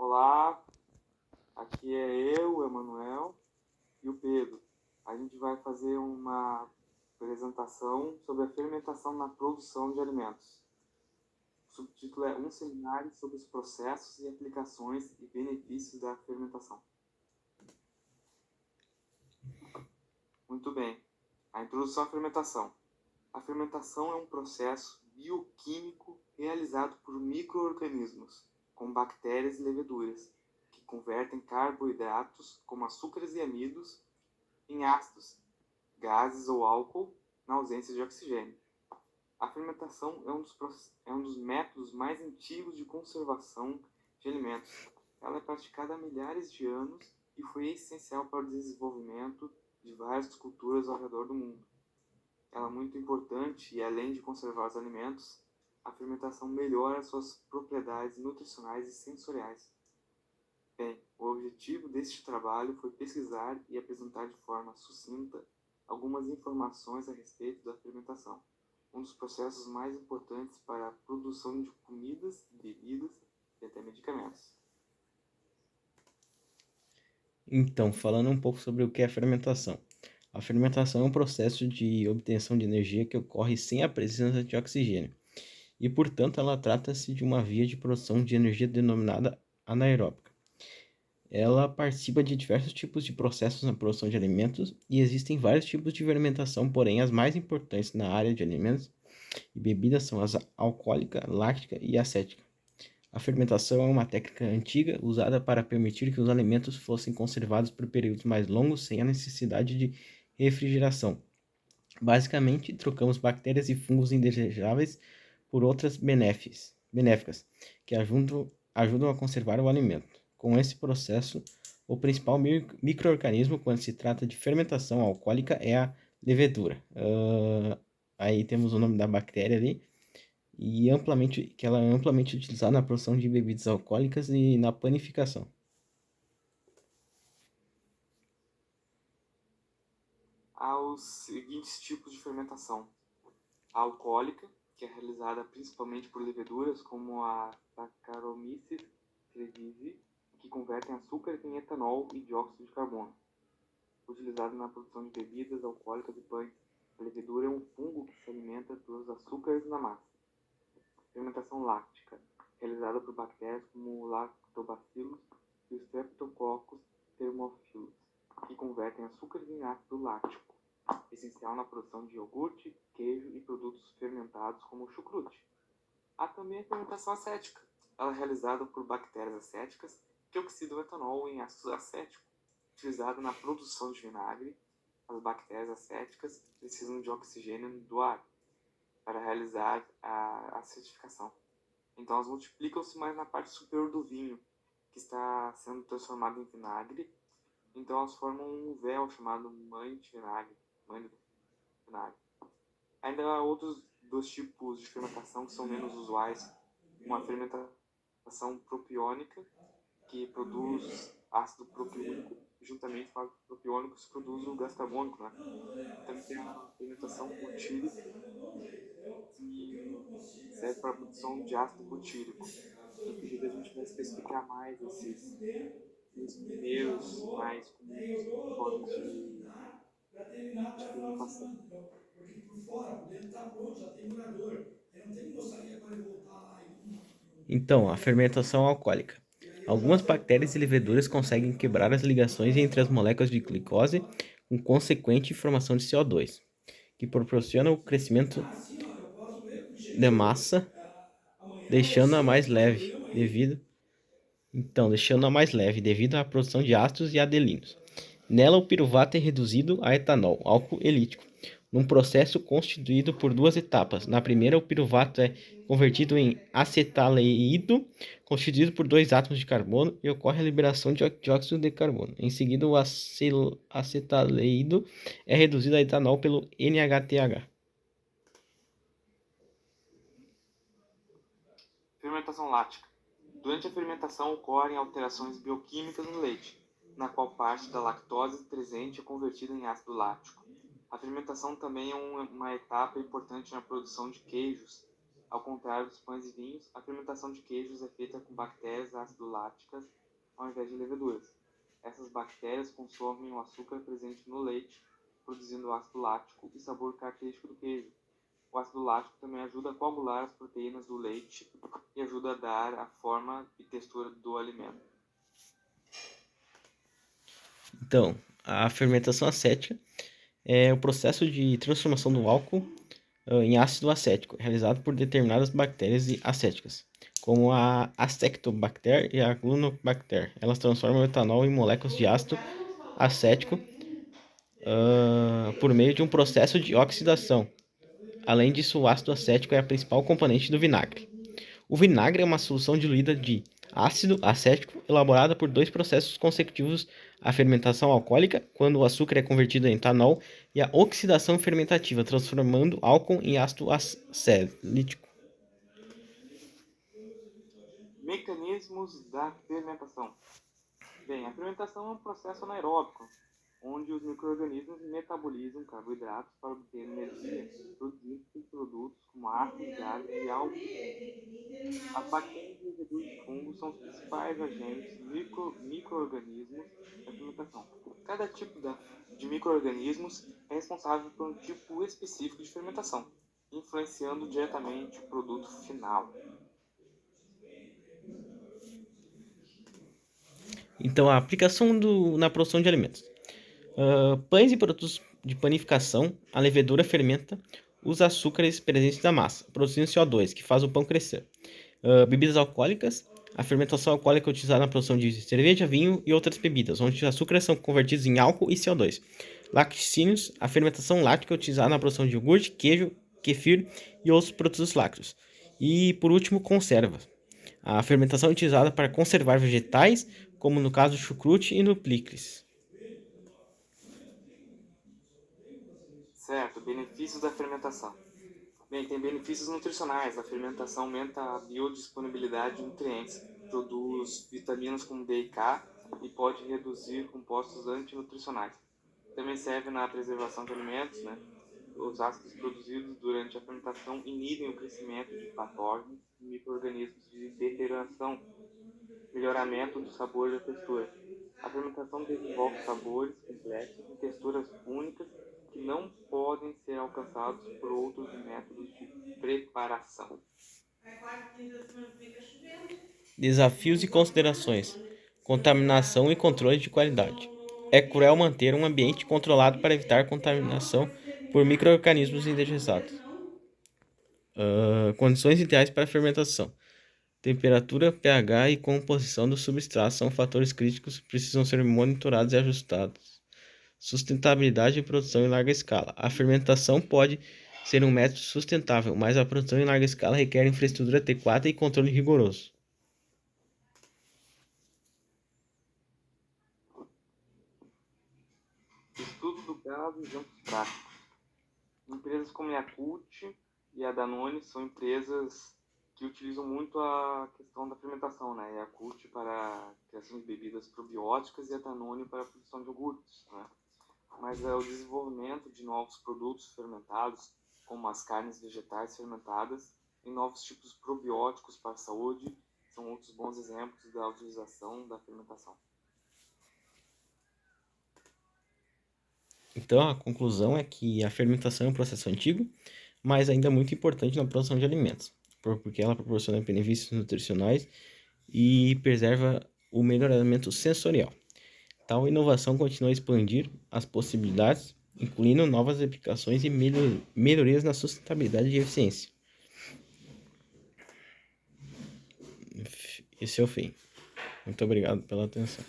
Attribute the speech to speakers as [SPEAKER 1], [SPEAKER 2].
[SPEAKER 1] Olá, aqui é eu, o Emanuel e o Pedro. A gente vai fazer uma apresentação sobre a fermentação na produção de alimentos. O subtítulo é Um Seminário sobre os processos e aplicações e benefícios da fermentação. Muito bem. A introdução à fermentação. A fermentação é um processo bioquímico realizado por micro-organismos, como bactérias e leveduras, que convertem carboidratos, como açúcares e amidos, em ácidos, gases ou álcool, na ausência de oxigênio. A fermentação é um dos métodos mais antigos de conservação de alimentos. Ela é praticada há milhares de anos e foi essencial para o desenvolvimento de várias culturas ao redor do mundo. Ela é muito importante e, além de conservar os alimentos, a fermentação melhora suas propriedades nutricionais e sensoriais. Bem, o objetivo deste trabalho foi pesquisar e apresentar de forma sucinta algumas informações a respeito da fermentação, um dos processos mais importantes para a produção de comidas, bebidas e até medicamentos.
[SPEAKER 2] Então, falando um pouco sobre o que é a fermentação. A fermentação é um processo de obtenção de energia que ocorre sem a presença de oxigênio, e, portanto, ela trata-se de uma via de produção de energia denominada anaeróbica. Ela participa de diversos tipos de processos na produção de alimentos e existem vários tipos de fermentação, porém as mais importantes na área de alimentos e bebidas são as alcoólica, láctica e acética. A fermentação é uma técnica antiga usada para permitir que os alimentos fossem conservados por períodos mais longos sem a necessidade de refrigeração. Basicamente, trocamos bactérias e fungos indesejáveis por outras benéficas, que ajudam a conservar o alimento. Com esse processo, o principal micro-organismo quando se trata de fermentação alcoólica é a levedura. Aí temos o nome da bactéria ali, e que ela é amplamente utilizada na produção de bebidas alcoólicas e na panificação.
[SPEAKER 1] Há os seguintes tipos de fermentação: a alcoólica, que é realizada principalmente por leveduras como a Saccharomyces cerevisiae, que convertem açúcar em etanol e dióxido de carbono, utilizado na produção de bebidas alcoólicas e pães. A levedura é um fungo que se alimenta dos açúcares na massa. Fermentação láctica, realizada por bactérias como o Lactobacillus e o Streptococcus thermophilus, que convertem açúcares em ácido lático, essencial na produção de iogurte, queijo e produtos fermentados como o chucrute. Há também a fermentação acética. Ela é realizada por bactérias acéticas que oxidam o etanol em ácido acético, utilizado na produção de vinagre. As bactérias acéticas precisam de oxigênio do ar para realizar a acidificação. Então elas multiplicam-se mais na parte superior do vinho, que está sendo transformado em vinagre. Então elas formam um véu chamado mãe de vinagre. Ainda há outros dois tipos de fermentação que são menos usuais. Uma fermentação propiônica, que produz ácido propiônico, e juntamente com o ácido propiônico se produz o gás carbônico, né? Também tem a fermentação butírica, que serve para a produção de ácido butírico. Em seguida a gente vai especificar mais esses primeiros mais comuns formas de fermentação.
[SPEAKER 2] Então, a fermentação alcoólica. Algumas bactérias e leveduras conseguem quebrar as ligações entre as moléculas de glicose, com consequente formação de CO2, que proporciona o crescimento da massa, deixando-a mais leve devido à produção de ácidos e aldehídos. Nela, o piruvato é reduzido a etanol, álcool elítico, num processo constituído por duas etapas. Na primeira, o piruvato é convertido em acetaldeído, constituído por dois átomos de carbono, e ocorre a liberação de dióxido de carbono. Em seguida, o acetaldeído é reduzido a etanol pelo NHTH.
[SPEAKER 1] Fermentação lática. Durante a fermentação ocorrem alterações bioquímicas no leite, na qual parte da lactose presente é convertida em ácido lático. A fermentação também é uma etapa importante na produção de queijos, Ao contrário dos pães e vinhos, a fermentação de queijos é feita com bactérias ácido-láticas ao invés de leveduras. Essas bactérias consomem o açúcar presente no leite, produzindo ácido lático e sabor característico do queijo. O ácido lático também ajuda a coagular as proteínas do leite e ajuda a dar a forma e textura do alimento.
[SPEAKER 2] Então, a fermentação acética é o processo de transformação do álcool em ácido acético, realizado por determinadas bactérias acéticas, como a Acetobacter e a Glucobacter. Elas transformam o etanol em moléculas de ácido acético por meio de um processo de oxidação. Além disso, o ácido acético é a principal componente do vinagre. O vinagre é uma solução diluída de ácido acético elaborada por dois processos consecutivos: a fermentação alcoólica, quando o açúcar é convertido em etanol, e a oxidação fermentativa, transformando álcool em ácido acético.
[SPEAKER 1] Mecanismos da fermentação. Bem, a fermentação é um processo anaeróbico, onde os micro-organismos metabolizam carboidratos para obter energia, produzindo produtos como ácidos, gases e álcool. As bactérias e leveduras de fungo são os principais agentes micro-organismos da fermentação. Cada tipo de micro-organismos é responsável por um tipo específico de fermentação, influenciando diretamente o produto final.
[SPEAKER 2] Então, a aplicação na produção de alimentos. Pães e produtos de panificação, a levedura fermenta os açúcares presentes na massa, produzindo CO2, que faz o pão crescer. Bebidas alcoólicas, a fermentação alcoólica é utilizada na produção de cerveja, vinho e outras bebidas, onde os açúcares são convertidos em álcool e CO2. Laticínios, a fermentação láctea é utilizada na produção de iogurte, queijo, kefir e outros produtos lácteos. E, por último, conservas. A fermentação é utilizada para conservar vegetais, como no caso do chucrute e no picles.
[SPEAKER 1] Certo, benefícios da fermentação. Bem, tem benefícios nutricionais. A fermentação aumenta a biodisponibilidade de nutrientes, produz vitaminas como D e K e pode reduzir compostos antinutricionais. Também serve na preservação de alimentos, né? Os ácidos produzidos durante a fermentação inibem o crescimento de patógenos e micro-organismos de deterioração, melhoramento do sabor e da textura. A fermentação desenvolve sabores complexos e texturas únicas que não podem ser alcançados por outros métodos de preparação.
[SPEAKER 2] Desafios e considerações. Contaminação e controle de qualidade. É cruel manter um ambiente controlado para evitar contaminação por micro-organismos indesejados. Condições ideais para a fermentação. Temperatura, pH e composição do substrato são fatores críticos que precisam ser monitorados e ajustados. Sustentabilidade e produção em larga escala. A fermentação pode ser um método sustentável, mas a produção em larga escala requer infraestrutura adequada e controle rigoroso.
[SPEAKER 1] Estudo do caso e exemplos práticos. Empresas como a Yakult e a Danone são empresas que utilizam muito a questão da fermentação, né? A Yakult para a criação de bebidas probióticas e a Danone para a produção de iogurtes, né? Mas o desenvolvimento de novos produtos fermentados, como as carnes vegetais fermentadas, e novos tipos probióticos para a saúde, são outros bons exemplos da utilização da fermentação.
[SPEAKER 2] Então, a conclusão é que a fermentação é um processo antigo, mas ainda muito importante na produção de alimentos, porque ela proporciona benefícios nutricionais e preserva o melhoramento sensorial. Tal inovação continua a expandir as possibilidades, incluindo novas aplicações e melhorias na sustentabilidade e eficiência. Esse é o fim. Muito obrigado pela atenção.